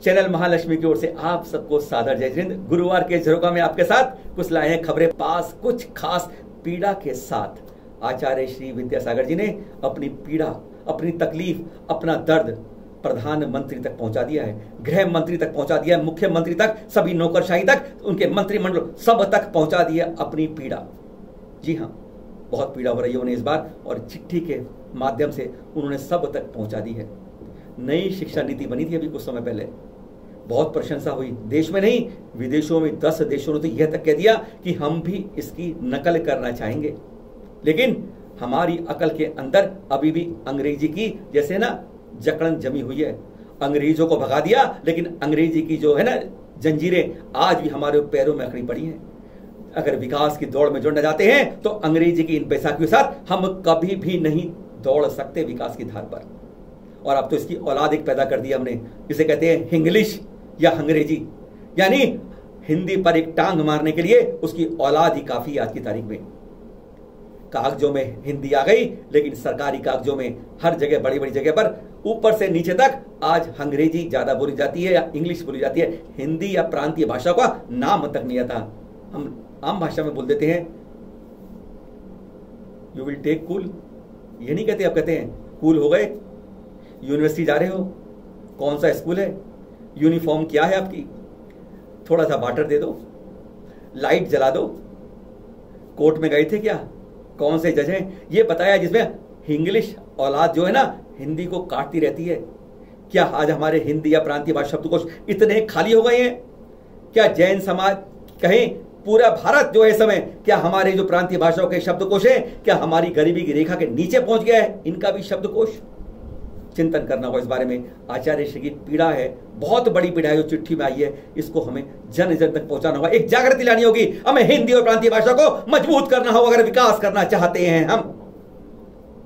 Channel Mahalakshmi की ओर से आप सबको सादर जय हिंद। गुरुवार के झरोखा में आपके साथ कुछ लाए हैं खबरें पास कुछ खास पीड़ा के साथ। आचार्य श्री विद्यासागर जी ने अपनी पीड़ा, अपनी तकलीफ, अपना दर्द प्रधानमंत्री तक पहुंचा दिया है, गृह मंत्री तक पहुंचा दिया है, मुख्यमंत्री तक, सभी नौकरशाही तक, उनके मंत्रिमंडल सब तक पहुंचा दिया अपनी पीड़ा। जी हाँ, बहुत पीड़ा हो रही है उन्हें इस बार और चिट्ठी के माध्यम से उन्होंने सब तक पहुंचा दी है। नई शिक्षा नीति बनी थी अभी कुछ समय पहले, बहुत प्रशंसा हुई, देश में नहीं विदेशों में 10 देशों ने तो यह तक कह दिया कि हम भी इसकी नकल करना चाहेंगे। लेकिन हमारी अकल के अंदर अभी भी अंग्रेजी की जैसे ना जकड़न जमी हुई है। अंग्रेजों को भगा दिया लेकिन अंग्रेजी की जो है ना जंजीरें आज भी हमारे पैरों में अकड़ी पड़ी हैं। अगर विकास की दौड़ में जुड़ना चाहते हैं तो अंग्रेजी की इन बैसाखियों के साथ हम कभी भी नहीं दौड़ सकते विकास की धार पर। और अब तो इसकी औलाद एक पैदा कर दिया हमने, जिसे कहते हैं हिंग्लिश या अंग्रेजी, यानी हिंदी पर एक टांग मारने के लिए उसकी औलाद ही काफी है आज की तारीख में। कागजों में हिंदी आ गई लेकिन सरकारी कागजों में हर जगह बड़ी बड़ी जगह पर ऊपर से नीचे तक आज अंग्रेजी ज्यादा बोली जाती है या इंग्लिश बोली जाती है। हिंदी या प्रांतीय भाषा का नाम तक नहीं आता। हम आम भाषा में बोल देते हैं यू विल टेक कूल, ये नहीं कहते, अब कहते हैं कूल हो गए। यूनिवर्सिटी जा रहे हो, कौन सा स्कूल है, यूनिफॉर्म क्या है आपकी, थोड़ा सा वाटर दे दो, लाइट जला दो, कोर्ट में गए थे क्या, कौन से जज हैं, ये बताया, जिसमें इंग्लिश औलाद जो है ना हिंदी को काटती रहती है। क्या आज हमारे हिंदी या प्रांतीय भाषा शब्दकोश इतने खाली हो गए हैं? क्या जैन समाज कहें पूरा भारत जो है इस समय, क्या हमारे जो प्रांतीय भाषाओं के शब्दकोश है क्या हमारी गरीबी की रेखा के नीचे पहुंच गया है इनका भी शब्दकोश? चिंतन करना होगा इस बारे में। आचार्य श्री की पीड़ा है, बहुत बड़ी पीड़ा है जो चिट्ठी में आई है, इसको हमें जन जन तक पहुंचाना होगा, एक जागृति लानी होगी। हमें हिंदी और प्रांतीय भाषा को मजबूत करना होगा अगर विकास करना चाहते हैं हम।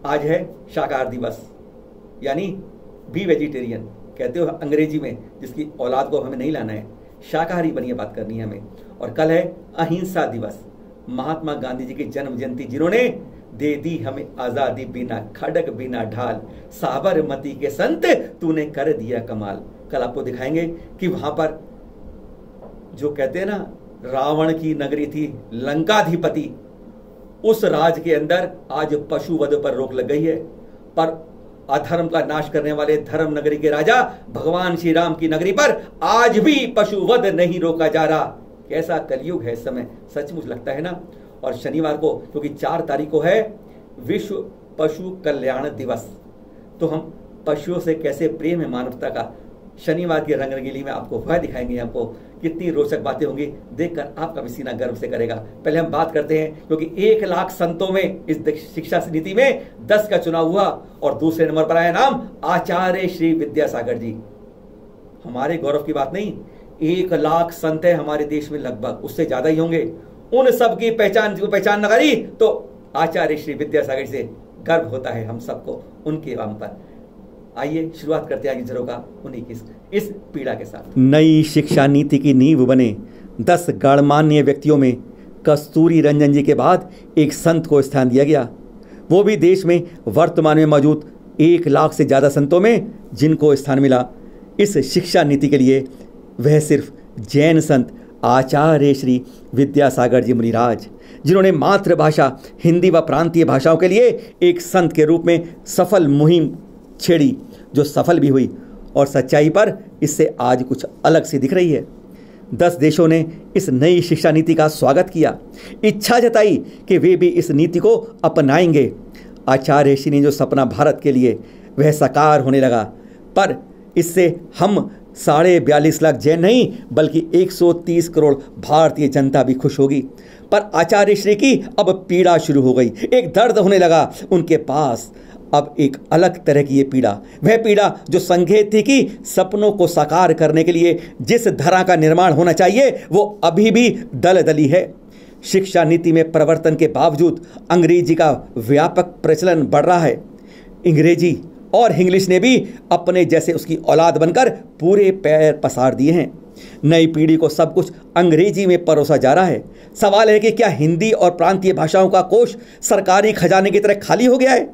आज है शाकाहार दिवस, यानी बी वेजिटेरियन कहते हो अंग्रेजी में, जिसकी औलाद को हमें नहीं लाना है, शाकाहारी बनिए बात करनी है हमें। और कल है अहिंसा दिवस, महात्मा गांधी जी की जन्म जयंती, जिन्होंने दे दी हमें आजादी बिना खड़ग बिना ढाल, साबरमती के संत तूने कर दिया कमाल। कल आपको दिखाएंगे कि वहां पर जो कहते हैं ना रावण की नगरी थी लंकाधिपति, उस राज के अंदर आज पशुवध पर रोक लग गई है। पर अधर्म का नाश करने वाले धर्म नगरी के राजा भगवान श्री राम की नगरी पर आज भी पशुवध नहीं रोका जा रहा। कैसा कलयुग है इस समय, सचमुच लगता है ना। और शनिवार को, क्योंकि 4 तारीख को है विश्व पशु कल्याण दिवस, तो हम पशुओं से कैसे प्रेम है मानवता का, शनिवार की रंग रंगीली में आपको वह दिखाएंगे। हमको कितनी रोचक बातें होंगी, देखकर आपका भी सीना गर्व से करेगा। पहले हम बात करते हैं, क्योंकि 1 लाख संतों में इस शिक्षा नीति में 10 का चुनाव हुआ और दूसरे नंबर पर आया नाम आचार्य श्री विद्यासागर जी। हमारे गौरव की बात नहीं, 1 लाख संत है हमारे देश में, लगभग उससे ज्यादा ही होंगे। उन सब की पहचान न करी तो आचार्य श्री विद्यासागर से गर्व होता है हम सबको उनके नाम पर। आइए शुरुआत करते हैं झरोखा उन्हीं की इस पीड़ा के साथ। नई शिक्षा नीति की नींव बने 10 गणमान्य व्यक्तियों में कस्तूरी रंजन जी के बाद एक संत को स्थान दिया गया, वो भी देश में वर्तमान में मौजूद 1 लाख से ज्यादा संतों में जिनको स्थान मिला इस शिक्षा नीति के लिए, वह सिर्फ जैन संत आचार्य श्री विद्यासागर जी मुनिराज, जिन्होंने मातृभाषा हिंदी व प्रांतीय भाषाओं के लिए एक संत के रूप में सफल मुहिम छेड़ी, जो सफल भी हुई और सच्चाई पर इससे आज कुछ अलग सी दिख रही है। 10 देशों ने इस नई शिक्षा नीति का स्वागत किया, इच्छा जताई कि वे भी इस नीति को अपनाएंगे। आचार्य श्री ने जो सपना भारत के लिए वह साकार होने लगा, पर इससे हम 42.5 लाख जैन नहीं बल्कि 130 करोड़ भारतीय जनता भी खुश होगी। पर आचार्य श्री की अब पीड़ा शुरू हो गई, एक दर्द होने लगा उनके पास। अब एक अलग तरह की ये पीड़ा, वह पीड़ा जो संकेत थी कि सपनों को साकार करने के लिए जिस धरा का निर्माण होना चाहिए वो अभी भी दलदली है। शिक्षा नीति में परिवर्तन के बावजूद अंग्रेजी का व्यापक प्रचलन बढ़ रहा है। अंग्रेजी और इंग्लिश ने भी अपने जैसे उसकी औलाद बनकर पूरे पैर पसार दिए हैं। नई पीढ़ी को सब कुछ अंग्रेजी में परोसा जा रहा है। सवाल है कि क्या हिंदी और प्रांतीय भाषाओं का कोष सरकारी खजाने की तरह खाली हो गया है?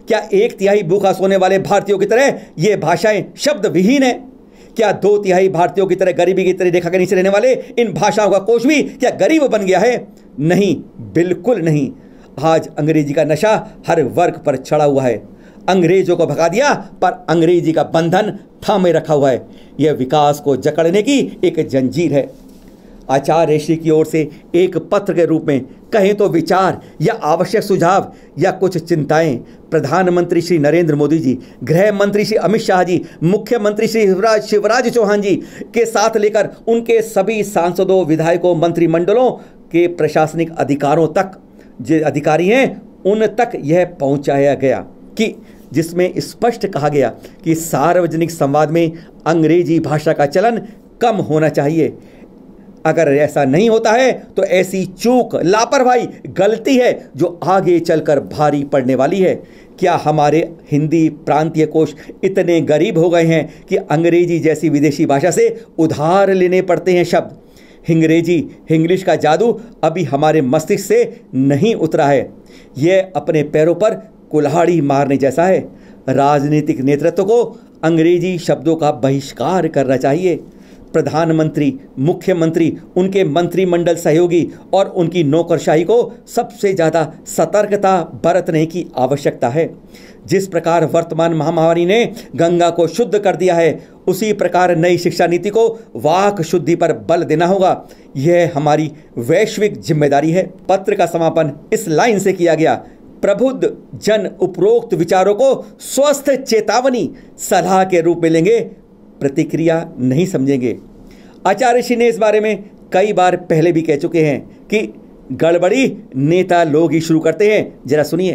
क्या 1/3 भूखा सोने वाले भारतीयों की तरह ये भाषाएं शब्द विहीन है? क्या 2/3 भारतीयों की तरह गरीबी की तरह रेखा के नीचे रहने वाले इन भाषाओं का कोश भी क्या गरीब बन गया है? नहीं, बिल्कुल नहीं। आज अंग्रेजी का नशा हर वर्ग पर चढ़ा हुआ है। अंग्रेजों को भगा दिया पर अंग्रेजी का बंधन थामे रखा हुआ है। यह विकास को जकड़ने की एक जंजीर है। आचार्य श्री की ओर से एक पत्र के रूप में कहें तो विचार या आवश्यक सुझाव या कुछ चिंताएं प्रधानमंत्री श्री नरेंद्र मोदी जी, गृह मंत्री श्री अमित शाह जी, मुख्यमंत्री श्री शिवराज चौहान जी के साथ लेकर उनके सभी सांसदों, विधायकों, मंत्रिमंडलों के प्रशासनिक अधिकारों तक, जो अधिकारी हैं उन तक यह पहुंचाया गया कि जिसमें स्पष्ट कहा गया कि सार्वजनिक संवाद में अंग्रेजी भाषा का चलन कम होना चाहिए। अगर ऐसा नहीं होता है तो ऐसी चूक, लापरवाही, गलती है जो आगे चलकर भारी पड़ने वाली है। क्या हमारे हिंदी प्रांतीय कोश इतने गरीब हो गए हैं कि अंग्रेजी जैसी विदेशी भाषा से उधार लेने पड़ते हैं शब्द? हिंग्रेजी, हिंग्लिश का जादू अभी हमारे मस्तिष्क से नहीं उतरा है। यह अपने पैरों पर कुल्हाड़ी मारने जैसा है। राजनीतिक नेतृत्व को अंग्रेजी शब्दों का बहिष्कार करना चाहिए। प्रधानमंत्री, मुख्यमंत्री, उनके मंत्रिमंडल सहयोगी और उनकी नौकरशाही को सबसे ज़्यादा सतर्कता बरतने की आवश्यकता है। जिस प्रकार वर्तमान महामारी ने गंगा को शुद्ध कर दिया है, उसी प्रकार नई शिक्षा नीति को वाक शुद्धि पर बल देना होगा। यह हमारी वैश्विक जिम्मेदारी है। पत्र का समापन इस लाइन से किया गया: प्रबुद्ध जन उपरोक्त विचारों को स्वस्थ चेतावनी, सलाह के रूप में लेंगे, प्रतिक्रिया नहीं समझेंगे। आचार्य श्री ने इस बारे में कई बार पहले भी कह चुके हैं कि गड़बड़ी नेता लोग ही शुरू करते हैं। जरा सुनिए।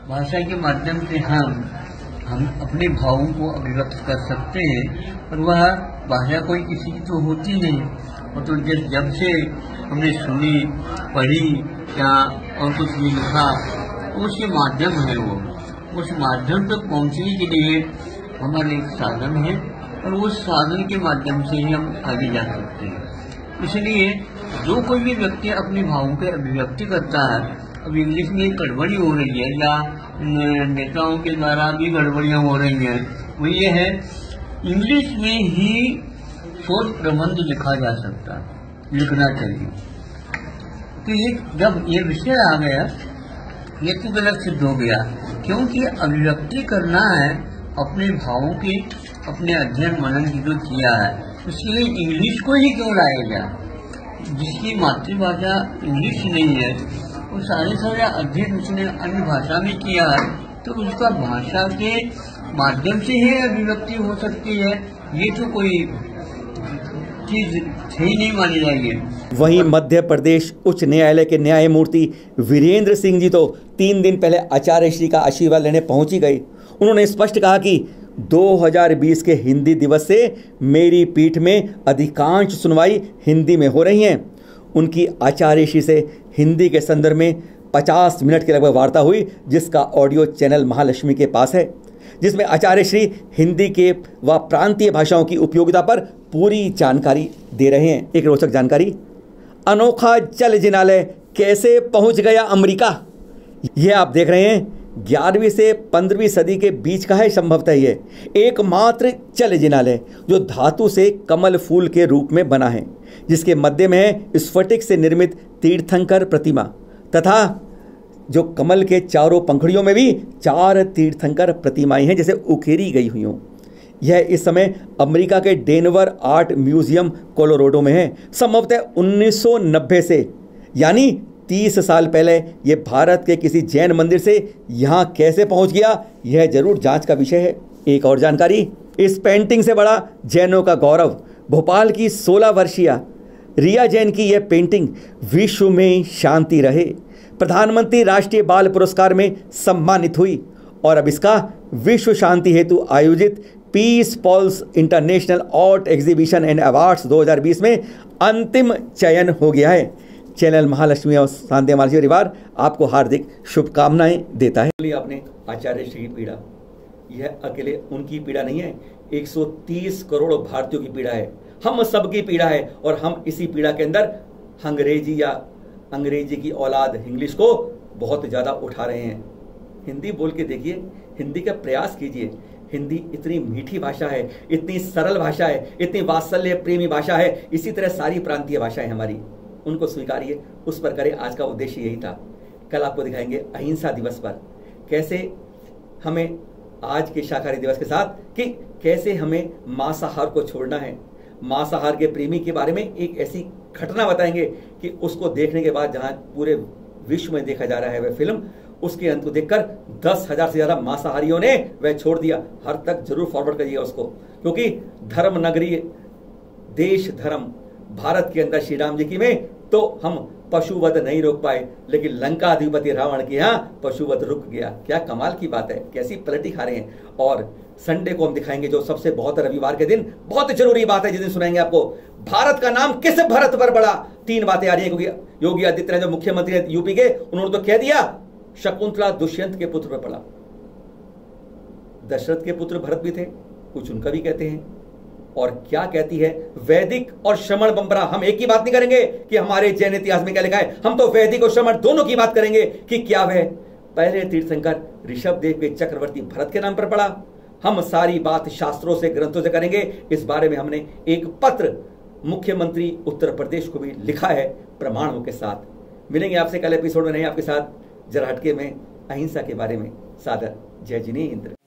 भाषा के माध्यम से हम अपने भावों को अभिव्यक्त कर सकते हैं, और वह भाषा कोई किसी की तो होती नहीं। और तो जब से हमने सुनी, पढ़ी या और कुछ भी लिखा, उसके माध्यम है वो, उस माध्यम तक पहुंचने के लिए हमारे एक साधन है, और उस साधन के माध्यम से ही हम आगे जा सकते हैं। इसलिए जो कोई भी व्यक्ति अपने भावों की अभिव्यक्ति करता है, अब इंग्लिश में गड़बड़ी हो रही है या नेताओं के द्वारा भी गड़बड़ियाँ हो रही हैं, वो ये है इंग्लिश में ही शोध प्रबंध लिखा जा सकता है, लिखना चाहिए। तो ये जब ये विषय आ गया, ये तो गलत सिद्ध हो गया, क्योंकि अभिव्यक्ति करना है अपने भावों की, अपने अध्ययन मनन की जो किया है, उसके लिए इंग्लिश को ही क्यों लाया जाए? जिसकी मातृभाषा इंग्लिश नहीं है, वो सारे अध्ययन उसने अन्य भाषा में किया है, तो उसका भाषा के माध्यम से ही अभिव्यक्ति हो सकती है। ये तो कोई चीज सही नहीं मानी जाएगी। वहीं मध्य प्रदेश उच्च न्यायालय के न्यायमूर्ति वीरेंद्र सिंह जी तो 3 दिन पहले आचार्य श्री का आशीर्वाद लेने पहुंच ही गए। उन्होंने स्पष्ट कहा कि 2020 के हिंदी दिवस से मेरी पीठ में अधिकांश सुनवाई हिंदी में हो रही हैं। उनकी आचार्य श्री से हिंदी के संदर्भ में 50 मिनट की लगभग वार्ता हुई, जिसका ऑडियो चैनल महालक्ष्मी के पास है, जिसमें आचार्य श्री हिंदी के व प्रांतीय भाषाओं की उपयोगिता पर पूरी जानकारी दे रहे हैं। एक रोचक जानकारी: अनोखा जल जिनालय कैसे पहुंच गया अमेरिका? यह आप देख रहे हैं 11वीं से 15वीं सदी के बीच का है संभवतः ये एकमात्र जल जिनालय जो धातु से कमल फूल के रूप में बना है, जिसके मध्य में है स्फटिक से निर्मित तीर्थंकर प्रतिमा तथा जो कमल के चारों पंखुड़ियों में भी 4 तीर्थंकर प्रतिमाएं हैं जैसे उकेरी गई हुई हों। यह इस समय अमेरिका के डेनवर आर्ट म्यूजियम कोलोराडो में है। संभवतः 1990 से यानी 30 साल पहले ये भारत के किसी जैन मंदिर से यहाँ कैसे पहुँच गया, यह जरूर जांच का विषय है। एक और जानकारी: इस पेंटिंग से बड़ा जैनों का गौरव, भोपाल की 16 वर्षीय रिया जैन की यह पेंटिंग विश्व में शांति रहे प्रधानमंत्री राष्ट्रीय बाल पुरस्कार में सम्मानित हुई, और अब इसका विश्व शांति हेतु आयोजित peace pals international art exhibition and awards 2020 में अंतिम चयन हो गया है। चैनल महालक्ष्मी और शांति महालक्ष्मी परिवार आपको हार्दिक शुभकामनाएं देता है। आपने आचार्य श्री की पीड़ा, यह अकेले उनकी पीड़ा नहीं है, 130 करोड़ भारतीयों की पीड़ा है, हम सबकी पीड़ा है। और हम इसी पीड़ा के अंदर अंग्रेजी या अंग्रेजी की औलाद इंग्लिश को बहुत ज़्यादा उठा रहे हैं। हिंदी बोल के देखिए, हिंदी का प्रयास कीजिए। हिंदी इतनी मीठी भाषा है, इतनी सरल भाषा है, इतनी वात्सल्य प्रेमी भाषा है। इसी तरह सारी प्रांतीय भाषाएं हमारी, उनको स्वीकारिए, उस पर करें। आज का उद्देश्य यही था। कल आपको दिखाएंगे अहिंसा दिवस पर कैसे हमें, आज के शाकाहारी दिवस के साथ, कि कैसे हमें मांसाहार को छोड़ना है। मांसाहार के प्रेमी के बारे में एक ऐसी घटना बताएंगे कि उसको देखने के बाद, जहां पूरे विश्व में देखा जा रहा है वह फिल्म, उसके अंत को देखकर 10,000 से ज्यादा मांसाहारियों ने वह छोड़ दिया। हर तक जरूर फॉरवर्ड करिएगा उसको, क्योंकि धर्म नगरी, देश धर्म भारत के अंदर श्री राम जी की में तो हम पशुवध नहीं रोक पाए, लेकिन लंका अधिपति रावण के यहाँ पशुवध रुक गया। क्या कमाल की बात है, कैसी पलटी खा रहे हैं। और संडे को हम दिखाएंगे जो सबसे बहुत, रविवार के दिन बहुत जरूरी बात है, जिस दिन सुनाएंगे आपको भारत का नाम किस भरत पर पड़ा। 3 बातें आ रही है, क्योंकि योगी आदित्यनाथ जो मुख्यमंत्री है यूपी के, उन्होंने तो कह दिया शकुंतला दुष्यंत के पुत्र पर पड़ा। दशरथ के पुत्र भरत भी थे, कुछ उनका भी कहते हैं। और क्या कहती है वैदिक और श्रमण परंपरा। हम एक ही बात नहीं करेंगे कि हमारे जैन इतिहास में क्या लिखा है, हम तो वैदिक और श्रमण दोनों की बात करेंगे कि क्या वह पहले तीर्थंकर ऋषभदेव के चक्रवर्ती भरत के नाम पर पड़ा। हम सारी बात शास्त्रों से, ग्रंथों से करेंगे। इस बारे में हमने एक पत्र मुख्यमंत्री उत्तर प्रदेश को भी लिखा है प्रमाणों के साथ। मिलेंगे आपसे कल एपिसोड में, नहीं आपके साथ जरा हटके में अहिंसा के बारे में। सादर जय जिनेंद्र।